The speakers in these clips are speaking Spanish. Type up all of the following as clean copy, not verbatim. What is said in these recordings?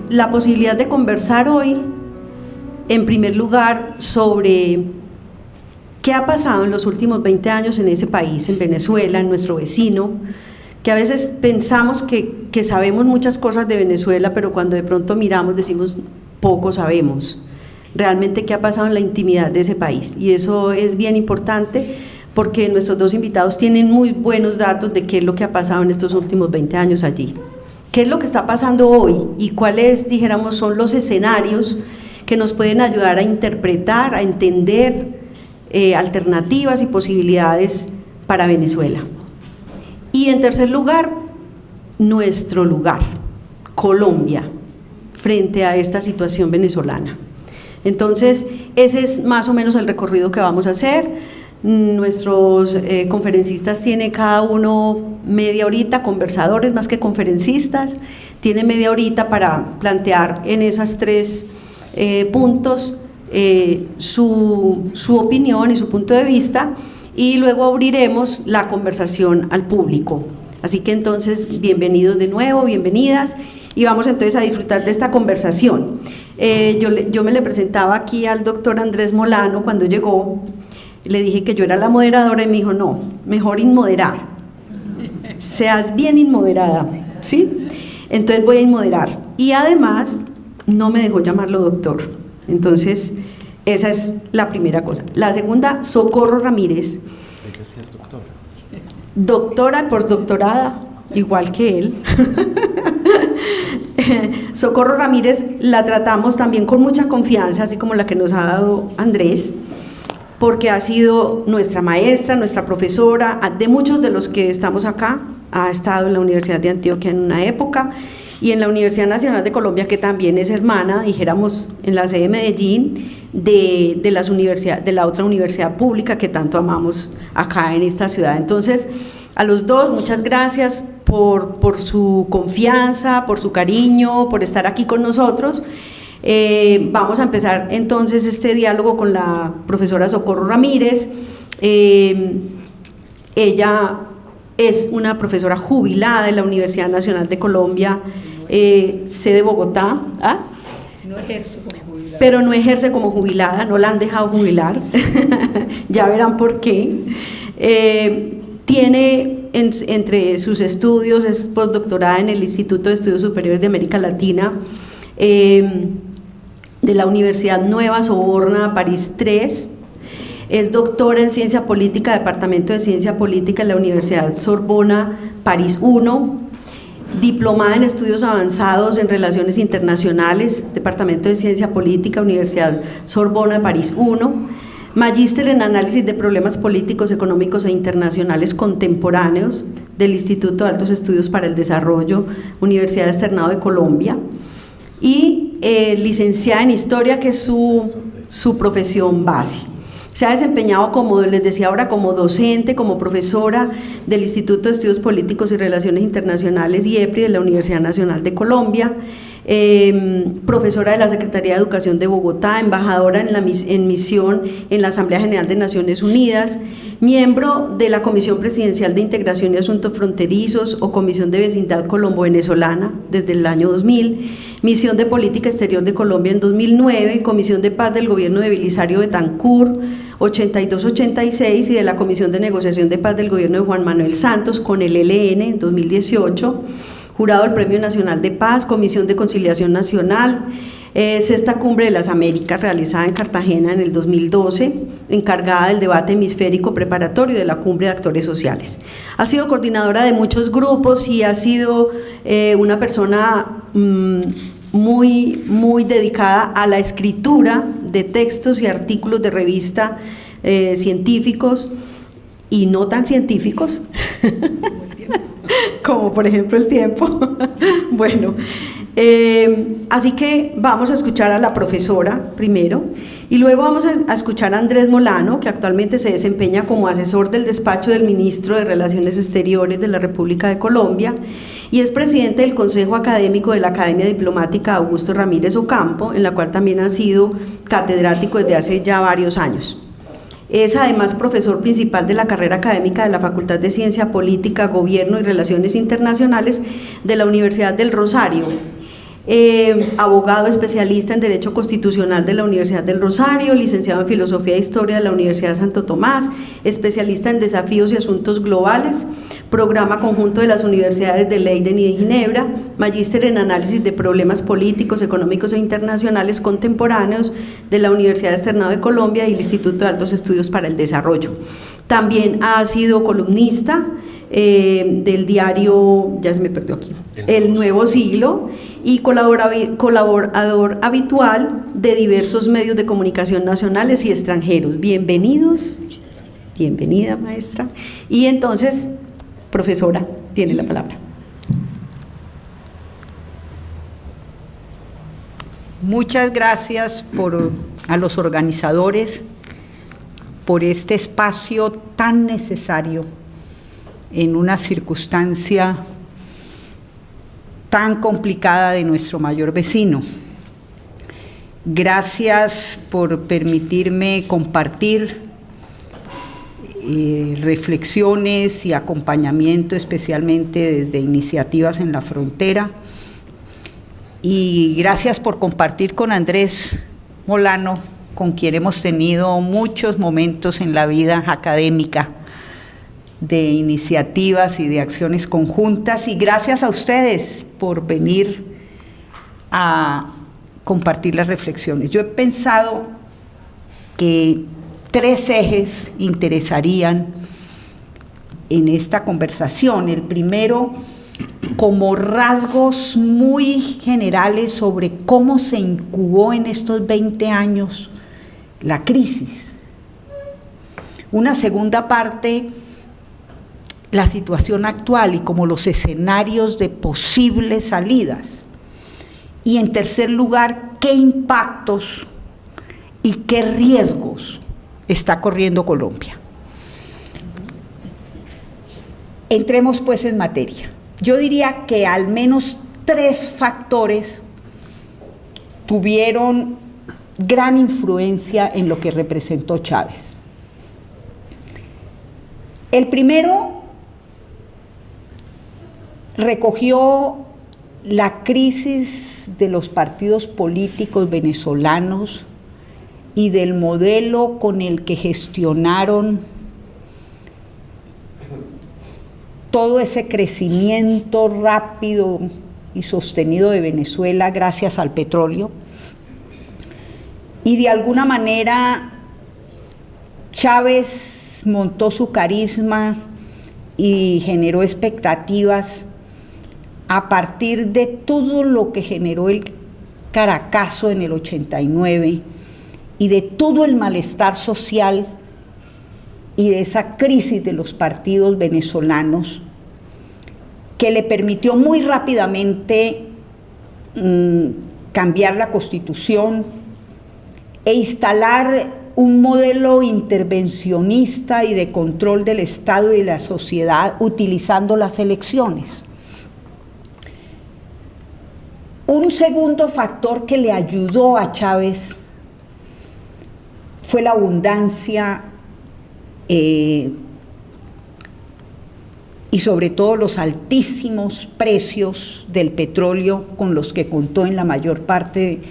La posibilidad de conversar hoy, en primer lugar, sobre qué ha pasado en los últimos 20 años en ese país, en Venezuela, en nuestro vecino, que a veces pensamos que sabemos muchas cosas de Venezuela, pero cuando de pronto miramos decimos, poco sabemos realmente qué ha pasado en la intimidad de ese país, y eso es bien importante porque nuestros dos invitados tienen muy buenos datos de qué es lo que ha pasado en estos últimos 20 años allí. ¿Qué es lo que está pasando hoy y cuáles, dijéramos, son los escenarios que nos pueden ayudar a interpretar, a entender alternativas y posibilidades para Venezuela? Y en tercer lugar, nuestro lugar, Colombia, frente a esta situación venezolana. Entonces, ese es más o menos el recorrido que vamos a hacer. Nuestros conferencistas tienen cada uno media horita, conversadores más que conferencistas, tienen media horita para plantear en esos tres puntos su opinión y su punto de vista, y luego abriremos la conversación al público. Así que entonces, bienvenidos de nuevo, bienvenidas, y vamos entonces a disfrutar de esta conversación. Yo me le presentaba aquí al doctor Andrés Molano cuando llegó. Le dije que yo era la moderadora y me dijo, no, mejor inmoderar, seas bien inmoderada, ¿sí? Entonces voy a inmoderar, y además no me dejó llamarlo doctor. Entonces esa es la primera cosa. La segunda, Socorro Ramírez, doctora, postdoctorada, igual que él. Socorro Ramírez la tratamos también con mucha confianza, así como la que nos ha dado Andrés, porque ha sido nuestra maestra, nuestra profesora, de muchos de los que estamos acá. Ha estado en la Universidad de Antioquia en una época y en la Universidad Nacional de Colombia, que también es hermana, dijéramos, en la sede de Medellín, de la otra universidad pública que tanto amamos acá en esta ciudad. Entonces, a los dos, muchas gracias por su confianza, por su cariño, por estar aquí con nosotros. Vamos a empezar entonces este diálogo con la profesora Socorro Ramírez. Ella es una profesora jubilada de la Universidad Nacional de Colombia, sede Bogotá. No ejerce como jubilada. Pero no ejerce como jubilada, no la han dejado jubilar. Ya verán por qué. Tiene entre sus estudios, es postdoctorada en el Instituto de Estudios Superiores de América Latina, de la Universidad Nueva Soborna, París 3, es doctora en Ciencia Política, Departamento de Ciencia Política en la Universidad Sorbona, París 1, diplomada en Estudios Avanzados en Relaciones Internacionales, Departamento de Ciencia Política, Universidad Sorbona, París 1, magíster en Análisis de Problemas Políticos, Económicos e Internacionales Contemporáneos del Instituto de Altos Estudios para el Desarrollo, Universidad Externado de Colombia, y licenciada en Historia, que es su profesión base. Se ha desempeñado, como les decía ahora, como docente, como profesora del Instituto de Estudios Políticos y Relaciones Internacionales, IEPRI, de la Universidad Nacional de Colombia, profesora de la Secretaría de Educación de Bogotá, embajadora en misión en la Asamblea General de Naciones Unidas, miembro de la Comisión Presidencial de Integración y Asuntos Fronterizos o Comisión de Vecindad Colombo-Venezolana desde el año 2000, Misión de Política Exterior de Colombia en 2009, Comisión de Paz del Gobierno de Belisario Betancur 82-86 y de la Comisión de Negociación de Paz del Gobierno de Juan Manuel Santos con el ELN en 2018, jurado del Premio Nacional de Paz, Comisión de Conciliación Nacional, Sexta Cumbre de las Américas realizada en Cartagena en el 2012, encargada del debate hemisférico preparatorio de la Cumbre de Actores Sociales. Ha sido coordinadora de muchos grupos y ha sido una persona muy dedicada a la escritura de textos y artículos de revista científicos y no tan científicos, como por ejemplo El Tiempo. Bueno, así que vamos a escuchar a la profesora primero y luego vamos a escuchar a Andrés Molano, que actualmente se desempeña como asesor del despacho del Ministro de Relaciones Exteriores de la República de Colombia y es presidente del Consejo Académico de la Academia Diplomática Augusto Ramírez Ocampo, en la cual también ha sido catedrático desde hace ya varios años. Es además profesor principal de la carrera académica de la Facultad de Ciencia Política, Gobierno y Relaciones Internacionales de la Universidad del Rosario. abogado especialista en Derecho Constitucional de la Universidad del Rosario, licenciado en Filosofía e Historia de la Universidad de Santo Tomás, especialista en Desafíos y Asuntos Globales, programa conjunto de las Universidades de Leiden y de Ginebra, magíster en Análisis de Problemas Políticos, Económicos e Internacionales Contemporáneos de la Universidad Externado de Colombia y el Instituto de Altos Estudios para el Desarrollo. También ha sido columnista del diario, ya se me perdió aquí, El Nuevo Siglo, y colaborador habitual de diversos medios de comunicación nacionales y extranjeros. Bienvenidos, bienvenida maestra, y entonces, profesora, tiene la palabra. Muchas gracias a los organizadores por este espacio tan necesario en una circunstancia tan complicada de nuestro mayor vecino. Gracias por permitirme compartir reflexiones y acompañamiento, especialmente desde Iniciativas en la Frontera. Y gracias por compartir con Andrés Molano, con quien hemos tenido muchos momentos en la vida académica de iniciativas y de acciones conjuntas, y gracias a ustedes por venir a compartir las reflexiones. Yo he pensado que 3 ejes interesarían en esta conversación. El primero, como rasgos muy generales sobre cómo se incubó en estos 20 años la crisis. Una segunda parte, la situación actual y como los escenarios de posibles salidas. Y en tercer lugar, qué impactos y qué riesgos está corriendo Colombia. Entremos pues en materia. Yo diría que al menos 3 factores tuvieron gran influencia en lo que representó Chávez. El primero recogió la crisis de los partidos políticos venezolanos y del modelo con el que gestionaron todo ese crecimiento rápido y sostenido de Venezuela gracias al petróleo. Y de alguna manera Chávez montó su carisma y generó expectativas a partir de todo lo que generó el Caracazo en el 89 y de todo el malestar social y de esa crisis de los partidos venezolanos, que le permitió muy rápidamente cambiar la Constitución e instalar un modelo intervencionista y de control del Estado y de la sociedad utilizando las elecciones. Un segundo factor que le ayudó a Chávez fue la abundancia y sobre todo los altísimos precios del petróleo con los que contó en la mayor parte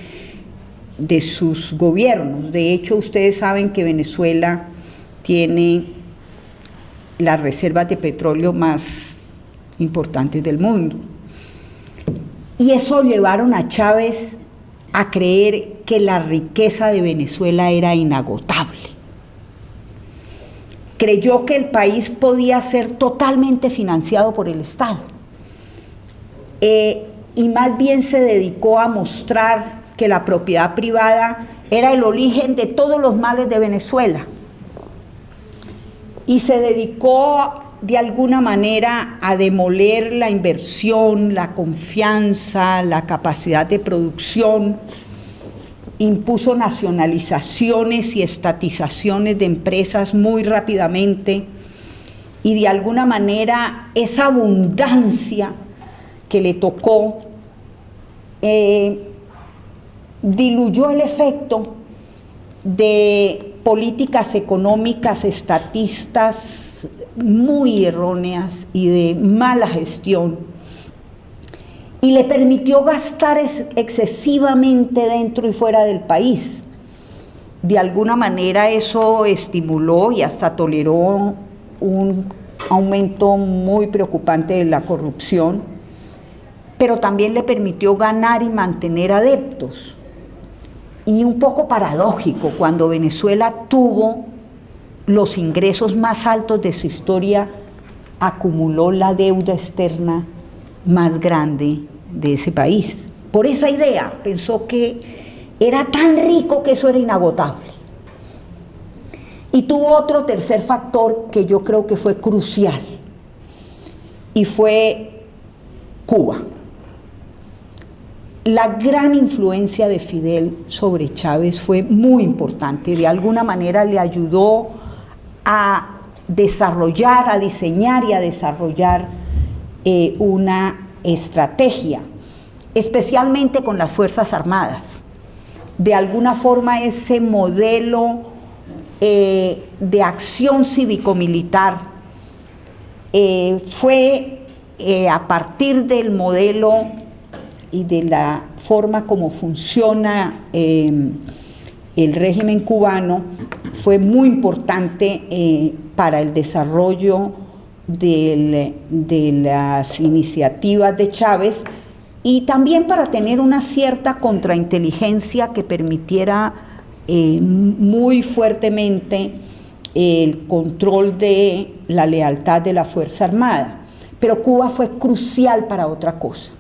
de sus gobiernos. De hecho, ustedes saben que Venezuela tiene las reservas de petróleo más importantes del mundo. Y eso llevaron a Chávez a creer que la riqueza de Venezuela era inagotable. Creyó que el país podía ser totalmente financiado por el Estado. Y más bien se dedicó a mostrar que la propiedad privada era el origen de todos los males de Venezuela. Y se dedicó de alguna manera a demoler la inversión, la confianza, la capacidad de producción. Impuso nacionalizaciones y estatizaciones de empresas muy rápidamente, y de alguna manera esa abundancia que le tocó diluyó el efecto de políticas económicas estatistas muy erróneas y de mala gestión, y le permitió gastar excesivamente dentro y fuera del país. De alguna manera eso estimuló y hasta toleró un aumento muy preocupante de la corrupción, pero también le permitió ganar y mantener adeptos. Y un poco paradójico, cuando Venezuela tuvo los ingresos más altos de su historia, acumuló la deuda externa más grande de ese país. Por esa idea, pensó que era tan rico que eso era inagotable. Y tuvo otro tercer factor que yo creo que fue crucial, y fue Cuba. La gran influencia de Fidel sobre Chávez fue muy importante, de alguna manera le ayudó a desarrollar, a diseñar y a desarrollar una estrategia, especialmente con las Fuerzas Armadas. De alguna forma ese modelo de acción cívico-militar fue a partir del modelo y de la forma como funciona el régimen cubano, fue muy importante para el desarrollo de las iniciativas de Chávez y también para tener una cierta contrainteligencia que permitiera muy fuertemente el control de la lealtad de la Fuerza Armada. Pero Cuba fue crucial para otra cosa,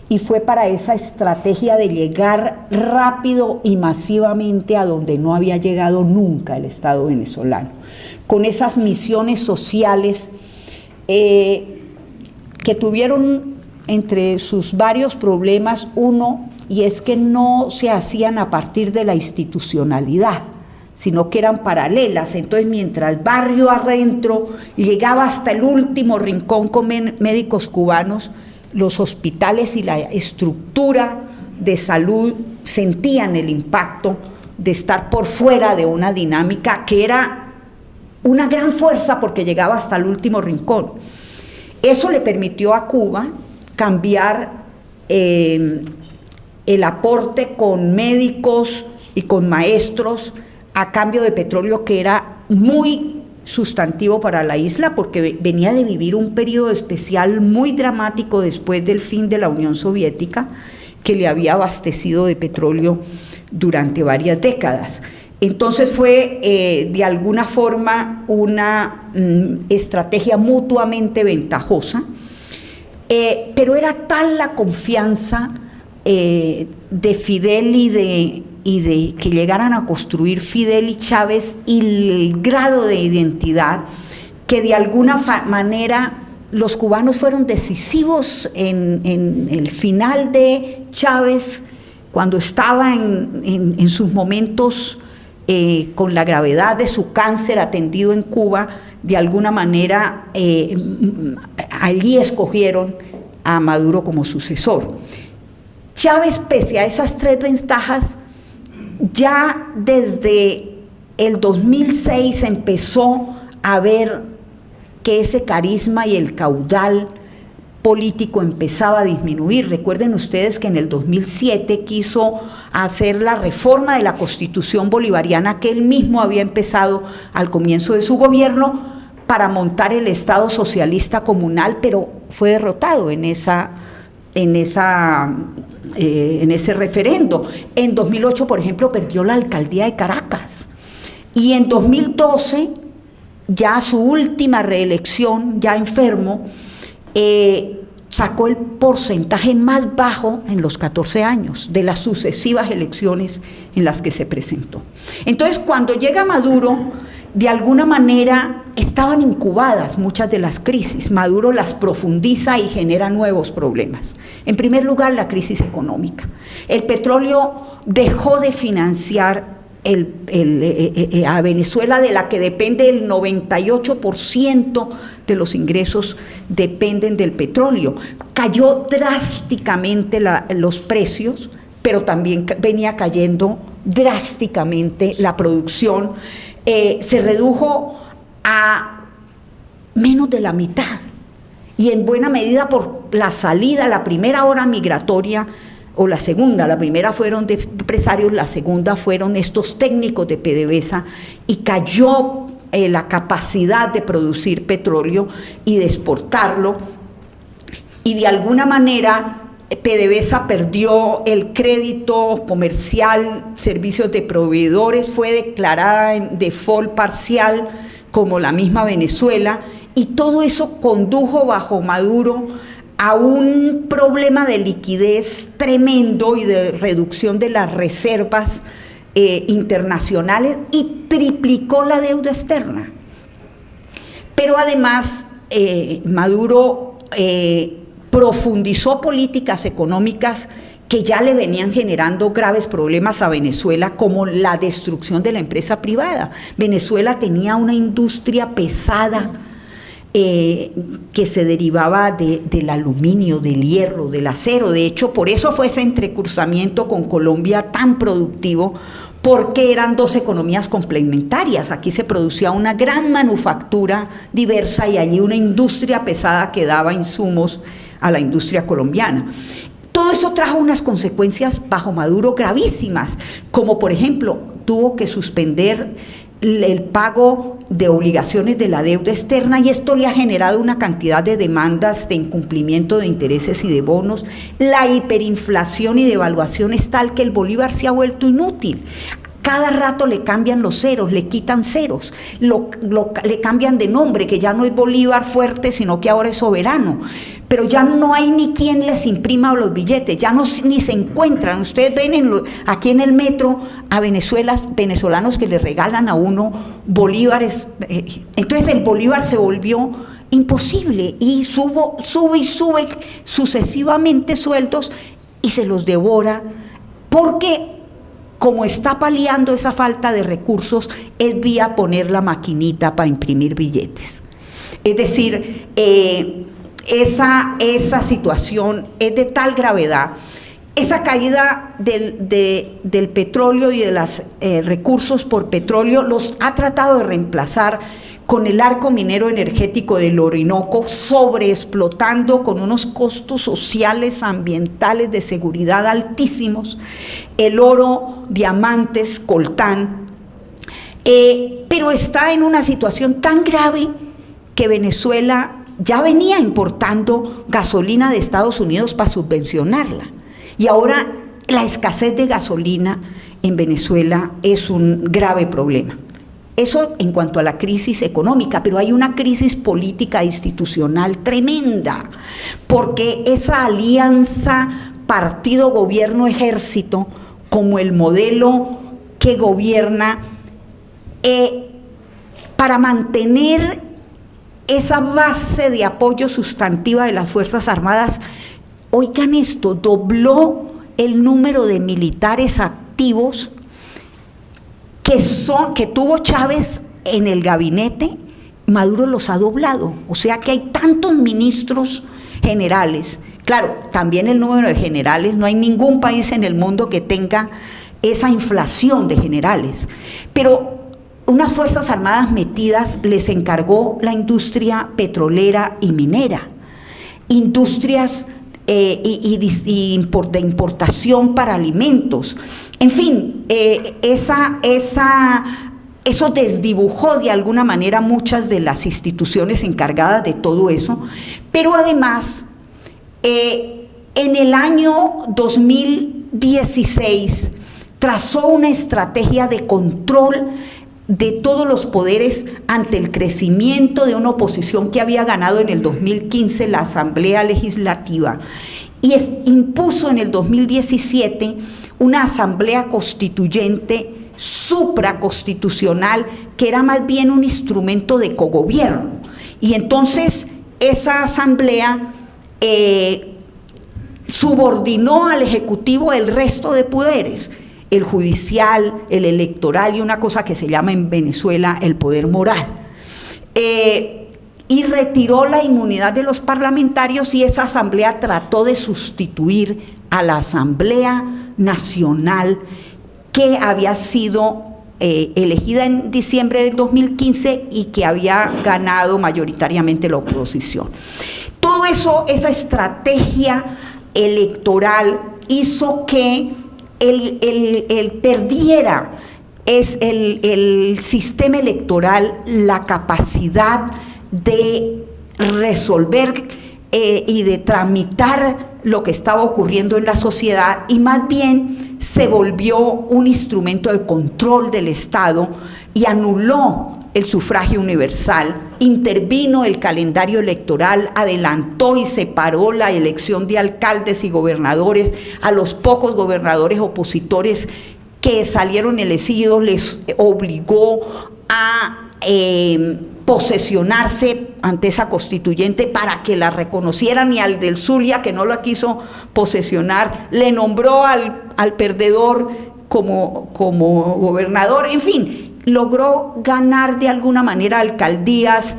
y fue para esa estrategia de llegar rápido y masivamente a donde no había llegado nunca el Estado venezolano, con esas misiones sociales que tuvieron entre sus varios problemas uno, y es que no se hacían a partir de la institucionalidad, sino que eran paralelas. Entonces, mientras barrio adentro llegaba hasta el último rincón con médicos cubanos, los hospitales y la estructura de salud sentían el impacto de estar por fuera de una dinámica que era una gran fuerza porque llegaba hasta el último rincón. Eso le permitió a Cuba cambiar el aporte con médicos y con maestros a cambio de petróleo, que era muy sustantivo para la isla porque venía de vivir un periodo especial muy dramático después del fin de la Unión Soviética, que le había abastecido de petróleo durante varias décadas. Entonces fue de alguna forma una estrategia mutuamente ventajosa, pero era tal la confianza de Fidel y de que llegaran a construir Fidel y Chávez y el grado de identidad, que de alguna manera los cubanos fueron decisivos en el final de Chávez, cuando estaba en sus momentos con la gravedad de su cáncer atendido en Cuba. De alguna manera allí escogieron a Maduro como sucesor. Chávez, pese a esas tres ventajas, ya desde el 2006 empezó a ver que ese carisma y el caudal político empezaba a disminuir. Recuerden ustedes que en el 2007 quiso hacer la reforma de la Constitución bolivariana que él mismo había empezado al comienzo de su gobierno para montar el Estado socialista comunal, pero fue derrotado en ese referendo. En 2008, por ejemplo, perdió la alcaldía de Caracas. Y en 2012, ya su última reelección, ya enfermo, sacó el porcentaje más bajo en los 14 años de las sucesivas elecciones en las que se presentó. Entonces, cuando llega Maduro, de alguna manera estaban incubadas muchas de las crisis. Maduro las profundiza y genera nuevos problemas. En primer lugar, la crisis económica. El petróleo dejó de financiar a Venezuela, de la que depende el 98% de los ingresos dependen del petróleo. Cayó drásticamente los precios, pero también venía cayendo drásticamente la producción. Se redujo a menos de la mitad, y en buena medida por la salida, la primera hora migratoria, o la segunda, la primera fueron de empresarios, la segunda fueron estos técnicos de PDVSA, y cayó la capacidad de producir petróleo y de exportarlo, y de alguna manera PDVSA perdió el crédito comercial, servicios de proveedores, fue declarada en default parcial como la misma Venezuela, y todo eso condujo bajo Maduro a un problema de liquidez tremendo y de reducción de las reservas internacionales, y triplicó la deuda externa. Pero además Maduro profundizó políticas económicas que ya le venían generando graves problemas a Venezuela, como la destrucción de la empresa privada. Venezuela tenía una industria pesada que se derivaba del aluminio, del hierro, del acero. De hecho, por eso fue ese entrecruzamiento con Colombia tan productivo, porque eran dos economías complementarias. Aquí se producía una gran manufactura diversa y allí una industria pesada que daba insumos a la industria colombiana. Todo eso trajo unas consecuencias bajo Maduro gravísimas, como por ejemplo, tuvo que suspender el pago de obligaciones de la deuda externa, y esto le ha generado una cantidad de demandas de incumplimiento de intereses y de bonos. La hiperinflación y devaluación es tal que el bolívar se ha vuelto inútil. Cada rato le cambian los ceros, le quitan ceros, le cambian de nombre, que ya no es Bolívar fuerte, sino que ahora es soberano. Pero ya no hay ni quien les imprima los billetes, ya no, ni se encuentran. Ustedes ven aquí en el metro a venezolanos que le regalan a uno bolívares. Entonces el bolívar se volvió imposible, y sube y sube sucesivamente sueldos y se los devora, porque como está paliando esa falta de recursos, es vía poner la maquinita para imprimir billetes. Es decir, esa situación es de tal gravedad. Esa caída del petróleo y de los recursos por petróleo los ha tratado de reemplazar con el arco minero energético del Orinoco, sobreexplotando con unos costos sociales, ambientales, de seguridad altísimos, el oro, diamantes, coltán, pero está en una situación tan grave que Venezuela ya venía importando gasolina de Estados Unidos para subvencionarla, y ahora la escasez de gasolina en Venezuela es un grave problema. Eso en cuanto a la crisis económica, pero hay una crisis política e institucional tremenda, porque esa alianza partido, gobierno, ejército, como el modelo que gobierna, para mantener esa base de apoyo sustantiva de las Fuerzas Armadas, oigan esto, dobló el número de militares activos que tuvo Chávez en el gabinete. Maduro los ha doblado, o sea que hay tantos ministros generales. Claro, también el número de generales, no hay ningún país en el mundo que tenga esa inflación de generales, pero unas Fuerzas Armadas metidas les encargó la industria petrolera y minera, industrias de importación para alimentos. En fin, eso desdibujó de alguna manera muchas de las instituciones encargadas de todo eso, pero además, en el año 2016 trazó una estrategia de control de todos los poderes ante el crecimiento de una oposición que había ganado en el 2015 la Asamblea Legislativa, y impuso en el 2017 una Asamblea Constituyente supraconstitucional, que era más bien un instrumento de cogobierno. Y entonces esa Asamblea subordinó al Ejecutivo el resto de poderes, el judicial, el electoral y una cosa que se llama en Venezuela el poder moral. Y retiró la inmunidad de los parlamentarios, y esa asamblea trató de sustituir a la Asamblea Nacional que había sido elegida en diciembre del 2015 y que había ganado mayoritariamente la oposición. todo eso, esa estrategia electoral hizo que él perdiera el sistema electoral la capacidad de resolver y de tramitar lo que estaba ocurriendo en la sociedad, y más bien se volvió un instrumento de control del Estado y anuló el sufragio universal, intervino el calendario electoral, adelantó y separó la elección de alcaldes y gobernadores. A los pocos gobernadores opositores que salieron elegidos les obligó a posesionarse ante esa constituyente para que la reconocieran, y al del Zulia, que no la quiso posesionar, le nombró al perdedor como gobernador. En fin, logró ganar de alguna manera alcaldías,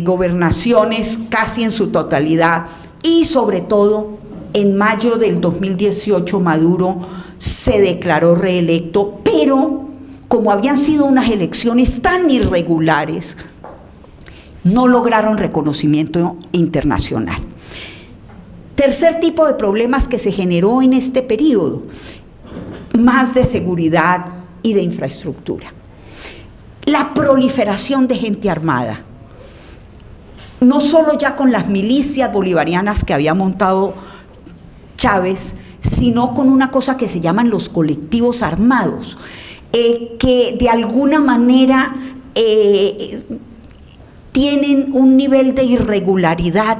gobernaciones casi en su totalidad, y sobre todo en mayo del 2018 Maduro se declaró reelecto, pero como habían sido unas elecciones tan irregulares, no lograron reconocimiento internacional. Tercer tipo de problemas que se generó en este periodo: más de seguridad y de infraestructura. La proliferación de gente armada, no solo ya con las milicias bolivarianas que había montado Chávez, sino con una cosa que se llaman los colectivos armados, que de alguna manera tienen un nivel de irregularidad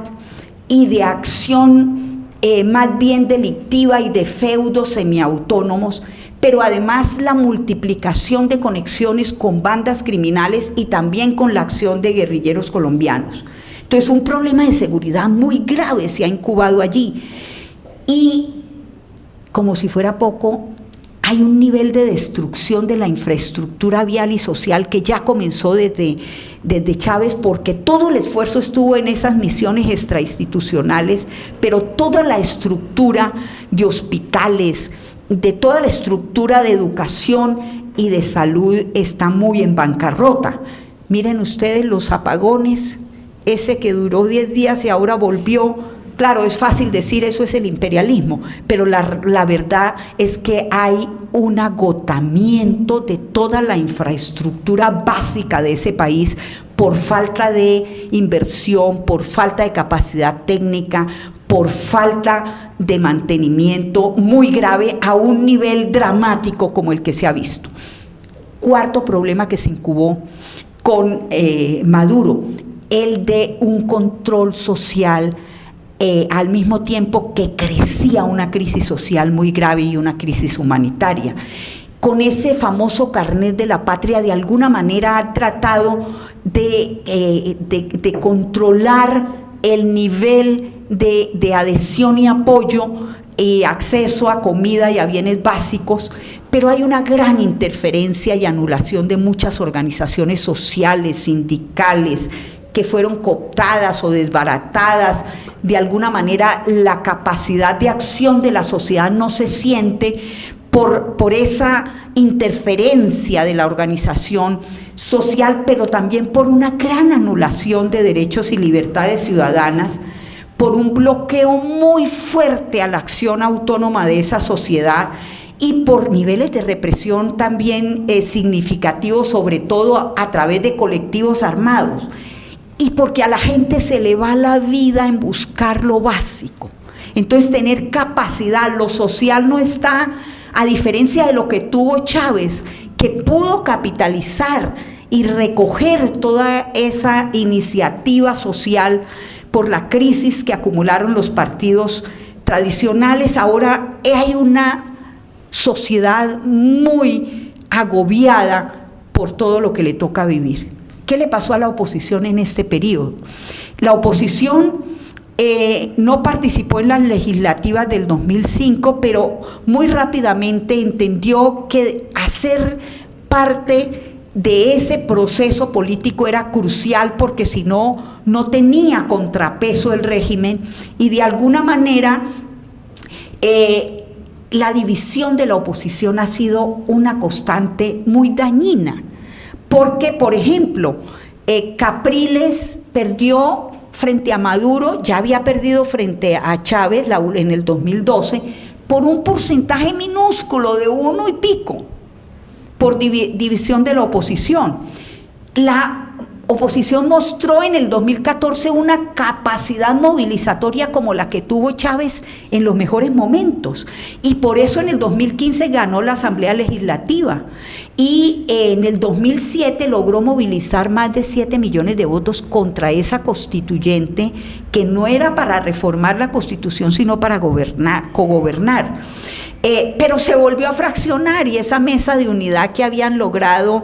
y de acción más bien delictiva y de feudos semiautónomos, pero además la multiplicación de conexiones con bandas criminales y también con la acción de guerrilleros colombianos. Entonces, un problema de seguridad muy grave se ha incubado allí. Y, como si fuera poco, hay un nivel de destrucción de la infraestructura vial y social que ya comenzó desde Chávez, porque todo el esfuerzo estuvo en esas misiones extrainstitucionales, pero toda la estructura de hospitales, de toda la estructura de educación y de salud está muy en bancarrota. Miren ustedes los apagones, ese que duró 10 días y ahora volvió. Claro, es fácil decir eso es el imperialismo, pero la verdad es que hay un agotamiento de toda la infraestructura básica de ese país por falta de inversión, por falta de capacidad técnica, por falta de mantenimiento muy grave a un nivel dramático como el que se ha visto. Cuarto problema que se incubó con Maduro, el de un control social al mismo tiempo que crecía una crisis social muy grave y una crisis humanitaria. Con ese famoso carnet de la patria, de alguna manera ha tratado de controlar el nivel de adhesión y apoyo y acceso a comida y a bienes básicos, pero hay una gran interferencia y anulación de muchas organizaciones sociales, sindicales, que fueron cooptadas o desbaratadas. De alguna manera la capacidad de acción de la sociedad no se siente por esa interferencia de la organización social, pero también por una gran anulación de derechos y libertades ciudadanas, por un bloqueo muy fuerte a la acción autónoma de esa sociedad y por niveles de represión también significativos, sobre todo a través de colectivos armados. Y porque a la gente se le va la vida en buscar lo básico. Entonces, tener capacidad, lo social no está, a diferencia de lo que tuvo Chávez, que pudo capitalizar y recoger toda esa iniciativa social por la crisis que acumularon los partidos tradicionales. Ahora hay una sociedad muy agobiada por todo lo que le toca vivir. ¿Qué le pasó a la oposición en este periodo? La oposición no participó en las legislativas del 2005, pero muy rápidamente entendió que hacer parte de ese proceso político era crucial, porque si no, no tenía contrapeso el régimen, y de alguna manera la división de la oposición ha sido una constante muy dañina. Porque, por ejemplo, Capriles perdió frente a Maduro, ya había perdido frente a Chávez en el 2012 por un porcentaje minúsculo de 1 y pico, por división de la oposición. La oposición mostró en el 2014 una capacidad movilizatoria como la que tuvo Chávez en los mejores momentos, y por eso en el 2015 ganó la Asamblea Legislativa, y en el 2007 logró movilizar más de 7 millones de votos contra esa constituyente, que no era para reformar la Constitución, sino para cogobernar. Pero se volvió a fraccionar, y esa mesa de unidad que habían logrado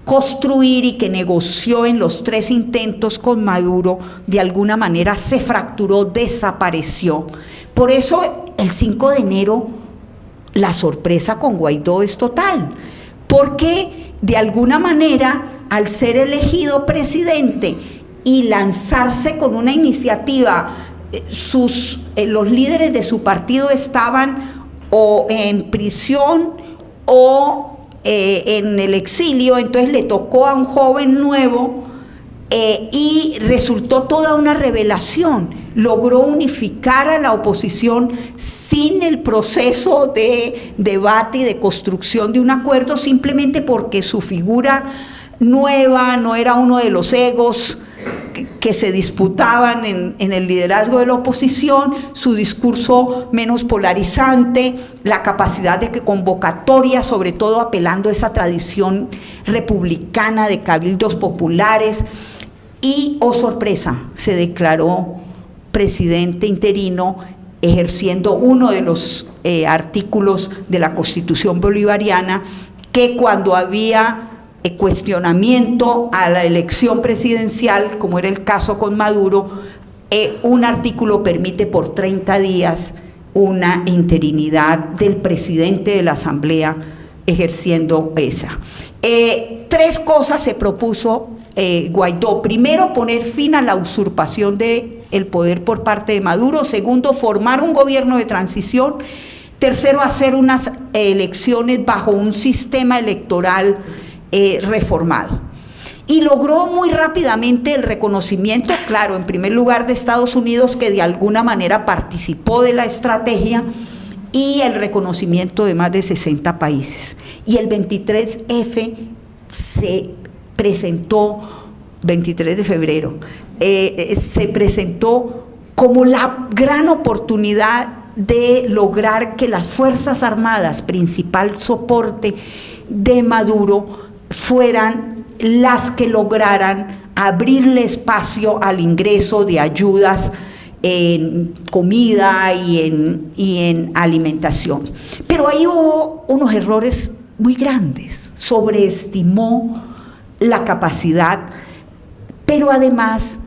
construir y que negoció en los 3 intentos con Maduro, de alguna manera se fracturó, desapareció. Por eso el 5 de enero la sorpresa con Guaidó es total, porque de alguna manera, al ser elegido presidente y lanzarse con una iniciativa, los líderes de su partido estaban o en prisión o en el exilio, entonces le tocó a un joven nuevo, y resultó toda una revelación. Logró unificar a la oposición sin el proceso de debate y de construcción de un acuerdo, simplemente porque su figura nueva no era uno de los egos que se disputaban en el liderazgo de la oposición, su discurso menos polarizante, la capacidad de convocatoria, sobre todo apelando a esa tradición republicana de cabildos populares, y, oh sorpresa, se declaró presidente interino, ejerciendo uno de los artículos de la Constitución bolivariana, que cuando había cuestionamiento a la elección presidencial, como era el caso con Maduro, un artículo permite por 30 días una interinidad del presidente de la Asamblea ejerciendo esa. 3 cosas se propuso Guaidó. Primero, poner fin a la usurpación del poder por parte de Maduro. Segundo, formar un gobierno de transición. Tercero, hacer unas elecciones bajo un sistema electoral reformado. Y logró muy rápidamente el reconocimiento, claro, en primer lugar de Estados Unidos, que de alguna manera participó de la estrategia, y el reconocimiento de más de 60 países. Y el 23F se presentó, 23 de febrero, se presentó como la gran oportunidad de lograr que las Fuerzas Armadas, principal soporte de Maduro, fueran las que lograran abrirle espacio al ingreso de ayudas en comida y en alimentación. Pero ahí hubo unos errores muy grandes. Sobreestimó la capacidad, pero además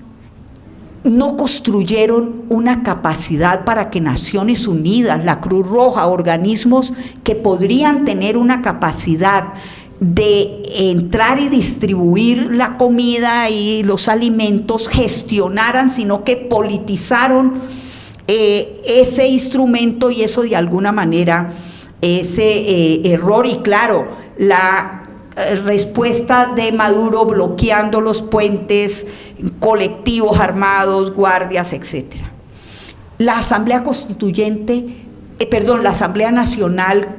no construyeron una capacidad para que Naciones Unidas, la Cruz Roja, organismos que podrían tener una capacidad de entrar y distribuir la comida y los alimentos, gestionaran, sino que politizaron ese instrumento, y eso de alguna manera, ese error, y claro, la respuesta de Maduro bloqueando los puentes, colectivos armados, guardias, etc. La Asamblea Constituyente, la Asamblea Nacional,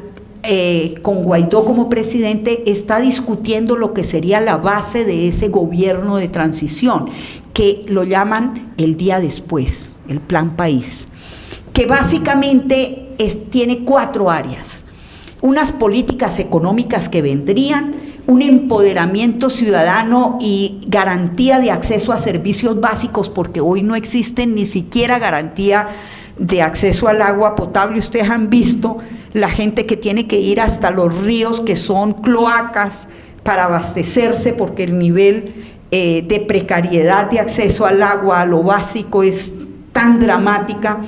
con Guaidó como presidente, está discutiendo lo que sería la base de ese gobierno de transición, que lo llaman el día después, el Plan País, que básicamente tiene 4 áreas: unas políticas económicas que vendrían, un empoderamiento ciudadano y garantía de acceso a servicios básicos, porque hoy no existen ni siquiera garantía de acceso al agua potable. Ustedes han visto la gente que tiene que ir hasta los ríos, que son cloacas, para abastecerse, porque el nivel de precariedad de acceso al agua, a lo básico, es tan dramática.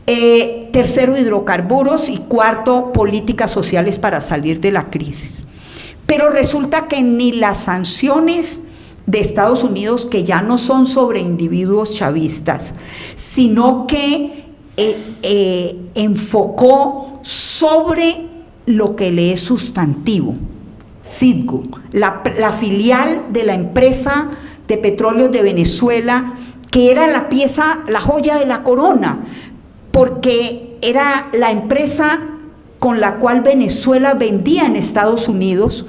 Tercero, hidrocarburos, y cuarto, políticas sociales para salir de la crisis. Pero resulta que ni las sanciones de Estados Unidos, que ya no son sobre individuos chavistas, sino que enfocó sobre lo que le es sustantivo, Citgo, la filial de la empresa de petróleos de Venezuela, que era la pieza, la joya de la corona, porque era la empresa con la cual Venezuela vendía en Estados Unidos,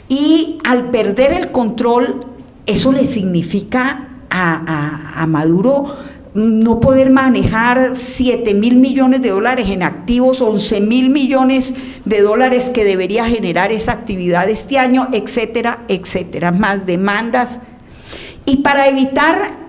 y al perder el control, eso le significa a Maduro no poder manejar 7.000 millones de dólares en activos, 11.000 millones de dólares que debería generar esa actividad este año, etcétera, etcétera, más demandas. Y para evitar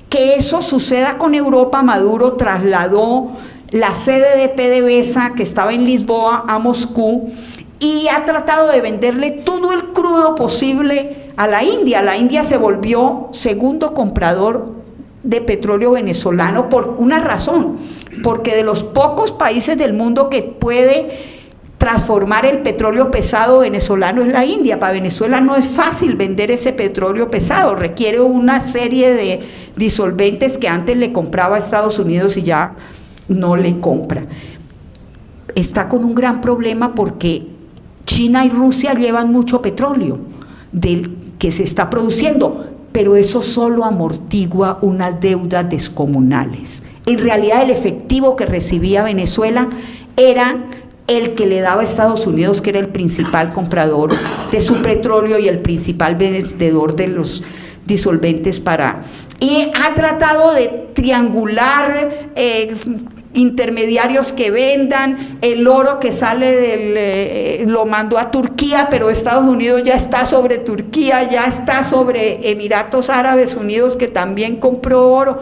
que eso suceda con Europa, Maduro trasladó la sede de PDVSA, que estaba en Lisboa, a Moscú, y ha tratado de venderle todo el crudo posible a la India. La India se volvió segundo comprador de petróleo venezolano por una razón, porque de los pocos países del mundo que puede transformar el petróleo pesado venezolano es la India. Para Venezuela no es fácil vender ese petróleo pesado, requiere una serie de disolventes que antes le compraba a Estados Unidos y ya no le compra. Está con un gran problema porque China y Rusia llevan mucho petróleo del que se está produciendo, pero eso solo amortigua unas deudas descomunales. En realidad el efectivo que recibía Venezuela era el que le daba a Estados Unidos, que era el principal comprador de su petróleo y el principal vendedor de los disolventes y ha tratado de triangular intermediarios que vendan el oro que sale lo mandó a Turquía, pero Estados Unidos ya está sobre Turquía, ya está sobre Emiratos Árabes Unidos, que también compró oro.